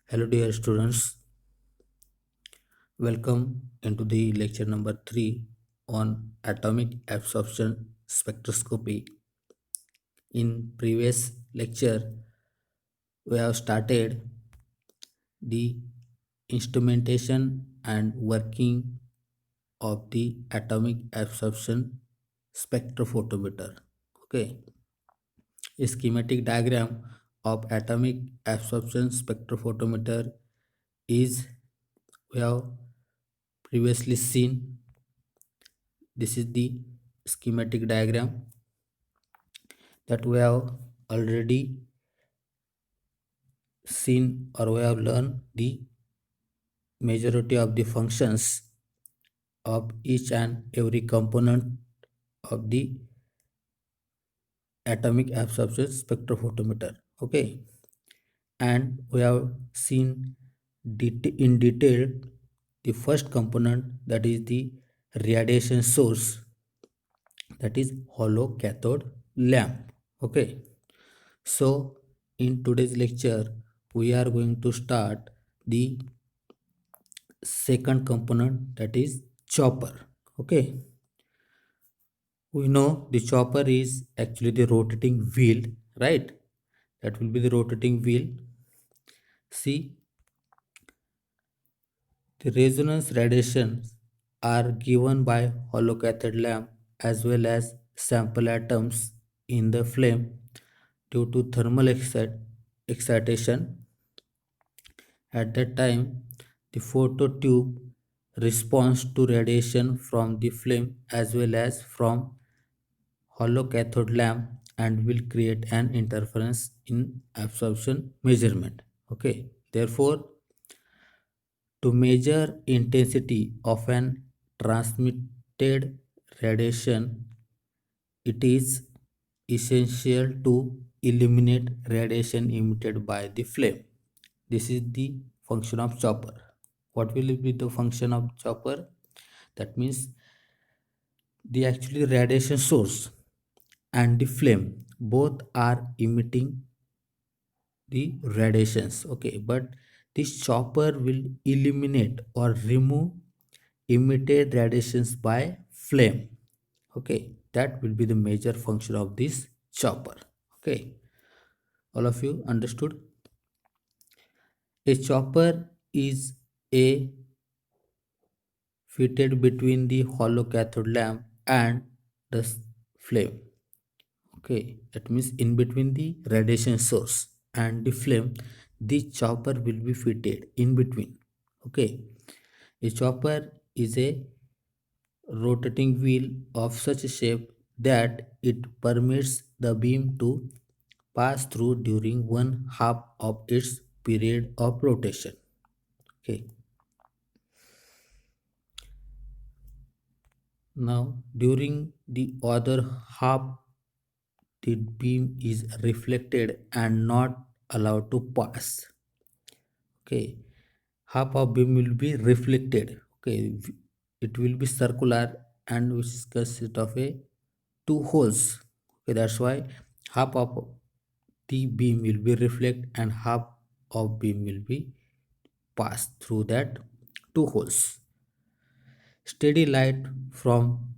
Hello, dear students. Welcome into the lecture number 3 on atomic absorption spectroscopy. In previous lecture, we have started the instrumentation and working of the atomic absorption spectrophotometer. Okay, a schematic diagram of atomic absorption spectrophotometer is we have previously seen. This is the schematic diagram that we have already seen, or we have learned the majority of the functions of each and every component of the atomic absorption spectrophotometer. Okay, and we have seen in detail the first component, that is the radiation source, that is hollow cathode lamp. Okay, so in today's lecture we are going to start the second component, that is chopper. Okay, we know the chopper is actually the rotating wheel, right? That will be the rotating wheel. See, the resonance radiations are given by hollow cathode lamp as well as sample atoms in the flame due to thermal excitation. At that time, the phototube responds to radiation from the flame as well as from hollow cathode lamp and will create an interference in absorption measurement. Okay, therefore, to measure intensity of an transmitted radiation, it is essential to eliminate radiation emitted by the flame. This is the function of chopper. What will be the function of chopper? That means the actually radiation source and the flame both are emitting the radiations. Okay, but this chopper will eliminate or remove emitted radiations by flame. Okay, that will be the major function of this chopper. Okay, all of you understood? A chopper is a fitted between the hollow cathode lamp and the flame. Okay, that means in between the radiation source and the flame, the chopper will be fitted in between. Okay, a chopper is a rotating wheel of such a shape that it permits the beam to pass through during one half of its period of rotation. Okay, now during the other half, the beam is reflected and not allowed to pass. Okay, half of beam will be reflected. Okay, it will be circular and which consists of a two holes. Okay, that's why half of the beam will be reflect and half of beam will be passed through that two holes. Steady light from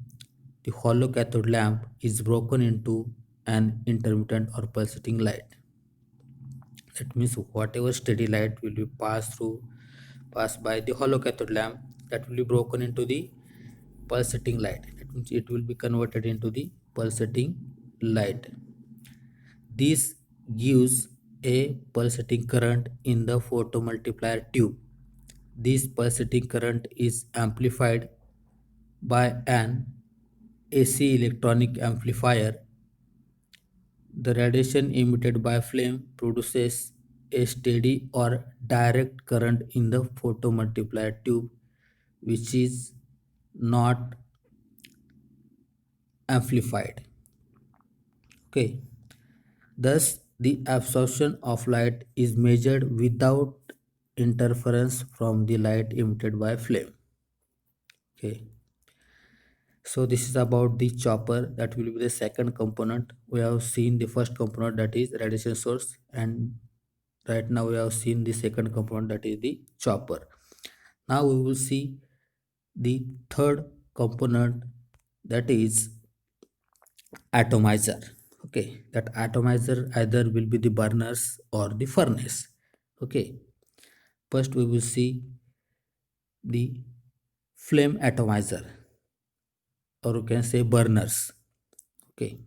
the hollow cathode lamp is broken into an intermittent or pulsating light. That means whatever steady light will be passed by the hollow cathode lamp, that will be broken into the pulsating light. That means it will be converted into the pulsating light. This gives a pulsating current in the photomultiplier tube. This pulsating current is amplified by an AC electronic amplifier. The radiation emitted by flame produces a steady or direct current in the photomultiplier tube, which is not amplified. Okay, thus the absorption of light is measured without interference from the light emitted by flame. Okay, so this is about the chopper. That will be the second component. We have seen the first component, that is radiation source and Right now we have seen the second component, that is the chopper. Now we will see the third component, that is atomizer. Okay, that atomizer either will be the burners or the furnace. Okay, first we will see the flame atomizer, or you can say burners. Okay,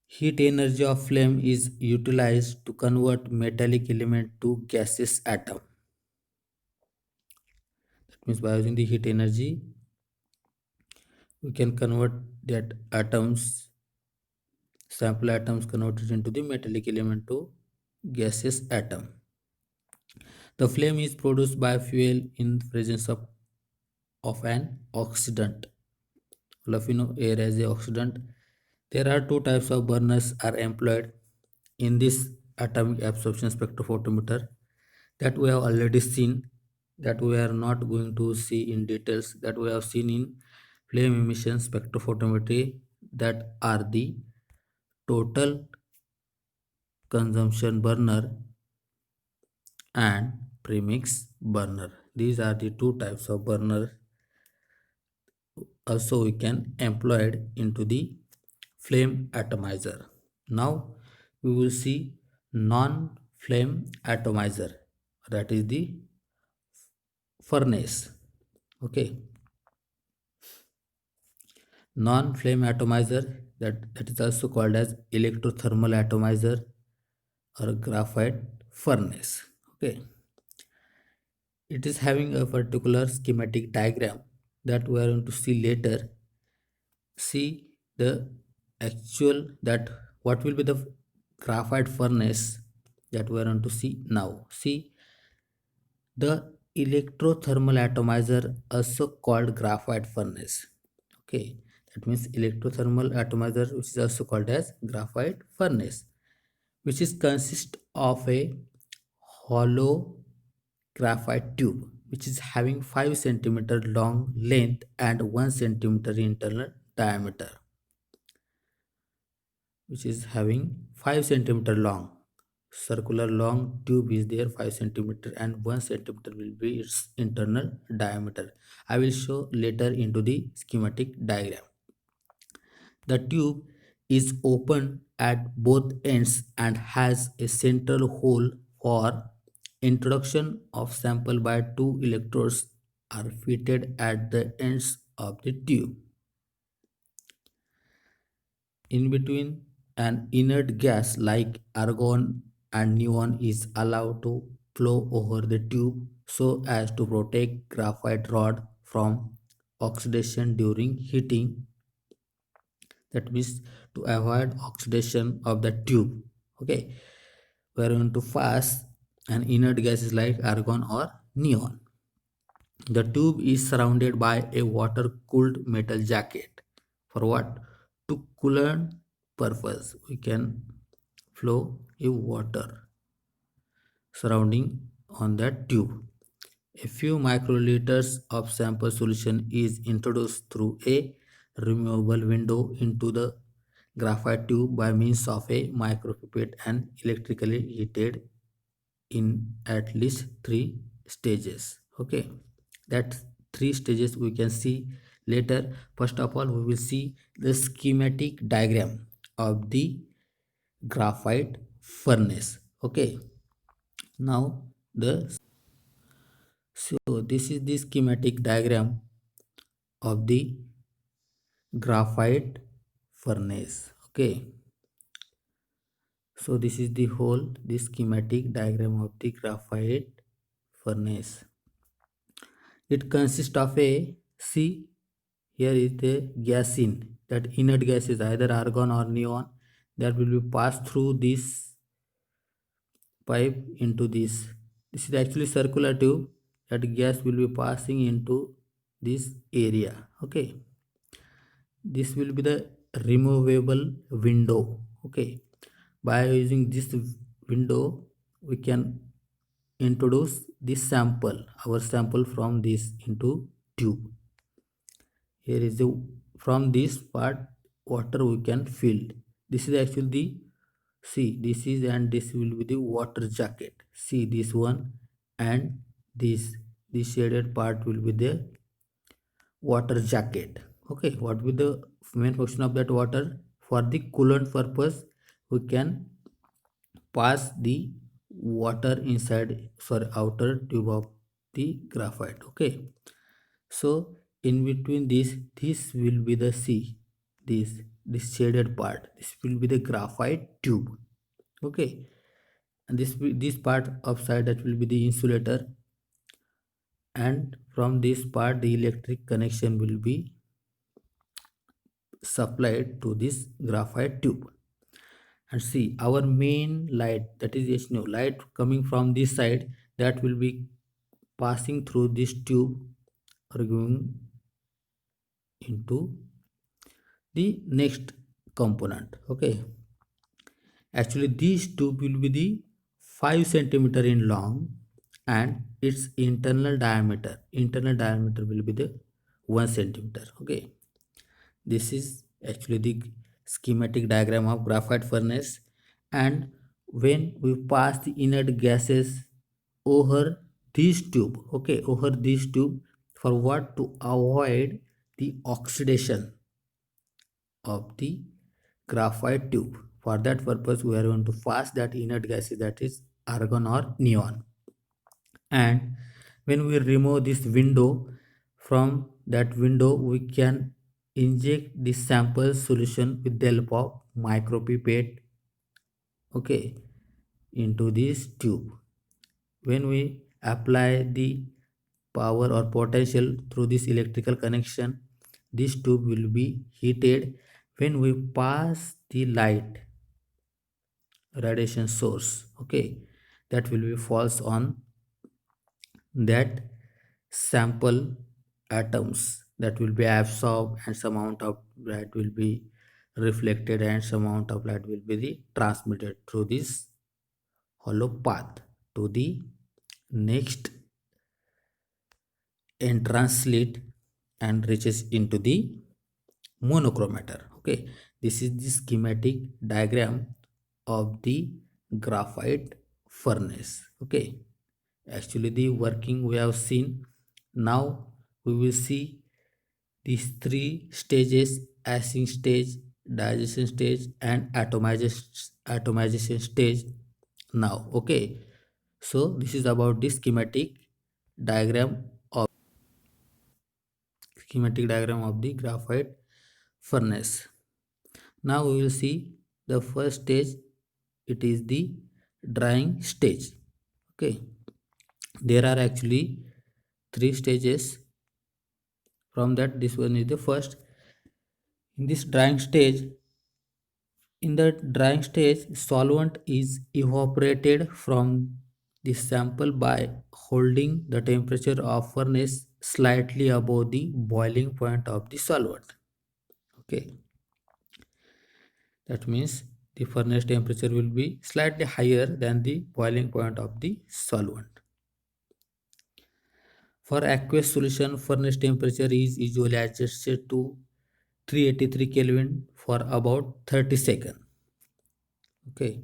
heat energy of flame is utilized to convert metallic element to gaseous atom. That means by using the heat energy, we can convert that atoms, sample atoms converted into the metallic element to gaseous atom. The flame is produced by fuel in presence of an oxidant. All of you know air as a oxidant. There are two types of burners are employed in this atomic absorption spectrophotometer that we have already seen, that we are not going to see in details, that we have seen in flame emission spectrophotometry, that are the total consumption burner and premix burner. These are the two types of burner also we can employ it into the flame atomizer. Now we will see non-flame atomizer, that is the furnace. Okay, non-flame atomizer, that is also called as electrothermal atomizer or graphite furnace. Okay, it is having a particular schematic diagram that we are going to see later. See the actual, that what will be the graphite furnace that we are going to see now. See the electrothermal atomizer, also called graphite furnace. Okay, that means electrothermal atomizer, which is also called as graphite furnace, which is consist of a hollow graphite tube which is having 5 centimeter long length and 1 centimeter internal diameter, which is having 5 centimeter long circular long tube is there, 5 centimeter, and 1 centimeter will be its internal diameter. I will show later into the schematic diagram. The tube is open at both ends and has a central hole for introduction of sample by two electrodes are fitted at the ends of the tube. In between, an inert gas like argon and neon is allowed to flow over the tube so as to protect graphite rod from oxidation during heating. That means to avoid oxidation of the tube. Okay, we are going to pass an inert gases like argon or neon. The tube is surrounded by a water cooled metal jacket. For what? To coolant purpose, we can flow a water surrounding on that tube. A few microliters of sample solution is introduced through a removable window into the graphite tube by means of a micropipette and electrically heated in at least 3 stages. Okay, that 3 stages we can see later. First of all, we will see the schematic diagram of the graphite furnace. Okay, now the so this is the schematic diagram of the graphite furnace. Okay, so this is the whole the schematic diagram of the graphite furnace. It consists of a, see, here is the gas in, that inert gas is either argon or neon, that will be passed through this pipe into this. This is actually circular tube, that gas will be passing into this area. Okay, this will be the removable window. Okay, by using this window we can introduce this sample, our sample from this into tube. Here is the, from this part water we can fill. This is actually the See, this is, and this will be the water jacket. See this one, and this shaded part will be the water jacket. Okay, what will the main function of that water? For the coolant purpose, we can pass the water inside, sorry, outer tube of the graphite. Okay, so in between this will be the C, this shaded part, this will be the graphite tube. Okay, and this part of side, that will be the insulator, and from this part the electric connection will be supplied to this graphite tube. And see, our main light, that is HNO light coming from this side, that will be passing through this tube or going into the next component. Okay, actually this tube will be the 5 centimeter in long, and its internal diameter will be the 1 centimeter. Okay, this is actually the schematic diagram of graphite furnace. And when we pass the inert gases over this tube, okay, over this tube, for what? To avoid the oxidation of the graphite tube. For that purpose, we are going to pass that inert gases, that is argon or neon. And when we remove this window, from that window we can inject the sample solution with the help of micropipette, okay, into this tube. When we apply the power or potential through this electrical connection, this tube will be heated. When we pass the light radiation source, okay, that will be falls on that sample atoms, that will be absorbed, and some amount of light will be reflected, and some amount of light will be transmitted through this hollow path to the next entrance slit and reaches into the monochromator. Okay, this is the schematic diagram of the graphite furnace. Okay, actually the working we have seen. Now we will see these three stages: ashing stage, digestion stage, and atomization stage. Now, okay, so this is about the diagram of the graphite furnace. Now we will see the first stage. It is the drying stage. Okay, there are actually three stages. From that, this one is the first. In this drying stage, in the drying stage, solvent is evaporated from the sample by holding the temperature of furnace slightly above the boiling point of the solvent. Okay, that means the furnace temperature will be slightly higher than the boiling point of the solvent. For aqueous solution, furnace temperature is usually adjusted to 383 Kelvin for about 30 seconds. Okay,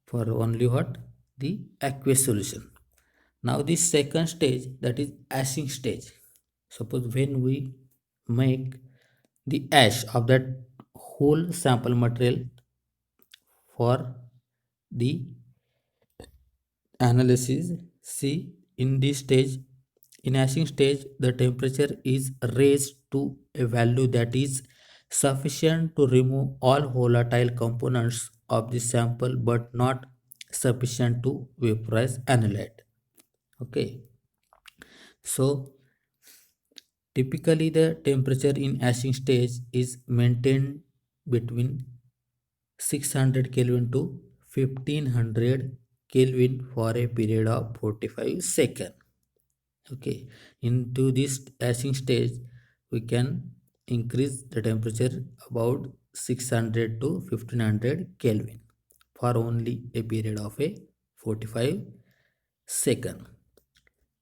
for only what? The aqueous solution. Now this second stage, that is ashing stage. Suppose when we make the ash of that whole sample material for the analysis, see, in this stage, in ashing stage, the temperature is raised to a value that is sufficient to remove all volatile components of the sample, but not sufficient to vaporize analyte. Okay, so typically the temperature in ashing stage is maintained between 600 Kelvin to 1500 Kelvin for a period of 45 seconds. Okay, into this ashing stage, we can increase the temperature about 600 to 1500 Kelvin for only a period of a 45 seconds.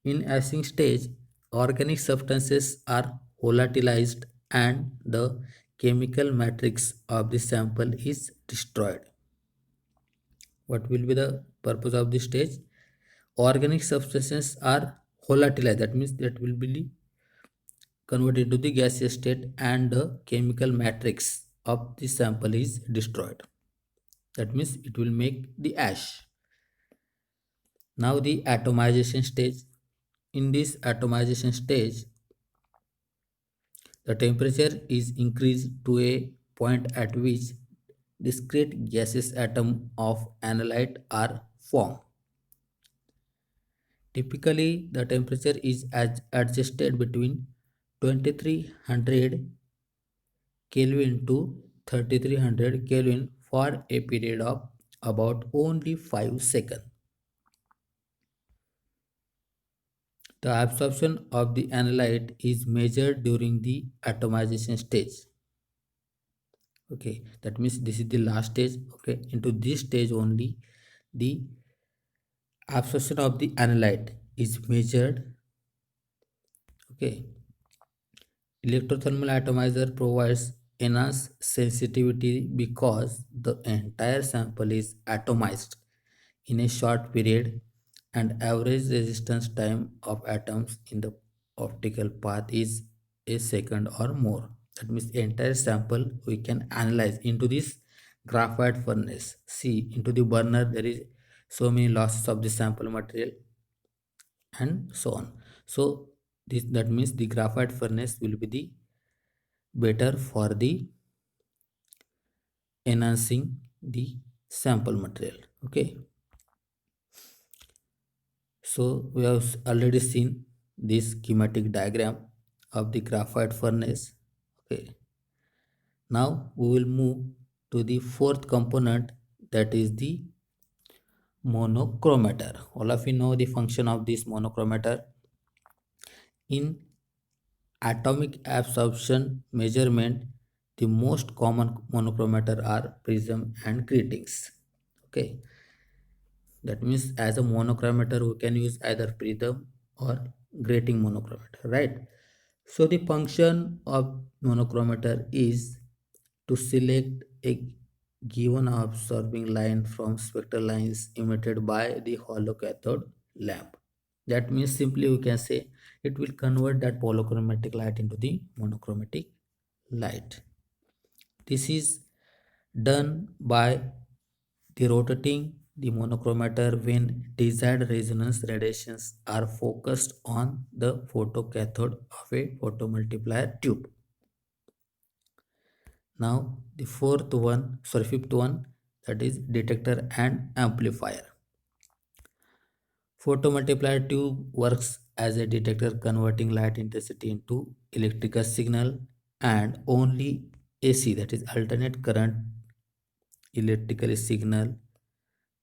In ashing stage, organic substances are volatilized and the chemical matrix of the sample is destroyed. What will be the purpose of this stage? Organic substances are volatilized, that means that will be converted to the gaseous state and the chemical matrix of the sample is destroyed. That means it will make the ash. Now the atomization stage. In this atomization stage, the temperature is increased to a point at which discrete gaseous atoms of analyte are formed. Typically, the temperature is adjusted between 2300 Kelvin to 3300 Kelvin for a period of about only 5 seconds. The absorption of the analyte is measured during the atomization stage. Okay, that means this is the last stage. Okay, into this stage only the absorption of the analyte is measured. Okay, electrothermal atomizer provides enhanced sensitivity because the entire sample is atomized in a short period and average resistance time of atoms in the optical path is a second or more. That means the entire sample we can analyze into this graphite furnace. See, into the burner there is so many losses of the sample material and so on. So this, that means the graphite furnace will be the better for the enhancing the sample material. Okay, so we have already seen this schematic diagram of the graphite furnace. Okay, now we will move to the fourth component, that is the monochromator. All of you know the function of this monochromator. In atomic absorption measurement, the most common monochromator are prism and gratings. Okay, that means as a monochromator we can use either prism or grating monochromator, right? So the function of monochromator is to select a given absorbing line from spectral lines emitted by the hollow cathode lamp. That means simply we can say it will convert that polychromatic light into the monochromatic light. This is done by the rotating the monochromator when desired resonance radiations are focused on the photocathode of a photomultiplier tube. Now the fifth one, that is detector and amplifier. Photomultiplier tube works as a detector converting light intensity into electrical signal, and only AC, that is alternate current electrical signal,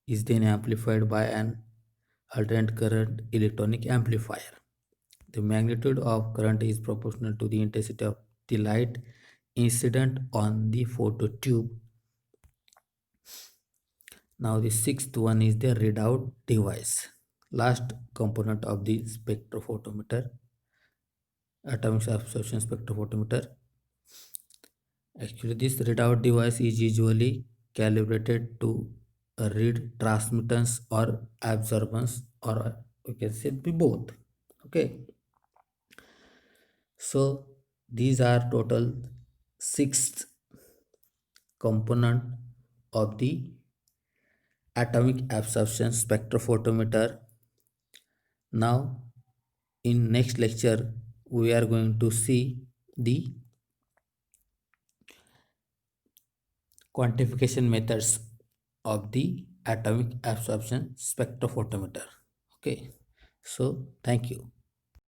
is then amplified by an alternate current electronic amplifier. The magnitude of current is proportional to the intensity of the light incident on the phototube. Now the sixth one is the readout device, last component of the spectrophotometer, atomic absorption spectrophotometer. Actually, this readout device is usually calibrated to read transmittance or absorbance, or we can say be both. Okay, so these are total six component of the atomic absorption spectrophotometer. Now in next lecture we are going to see the quantification methods of the atomic absorption spectrophotometer. Okay, so thank you.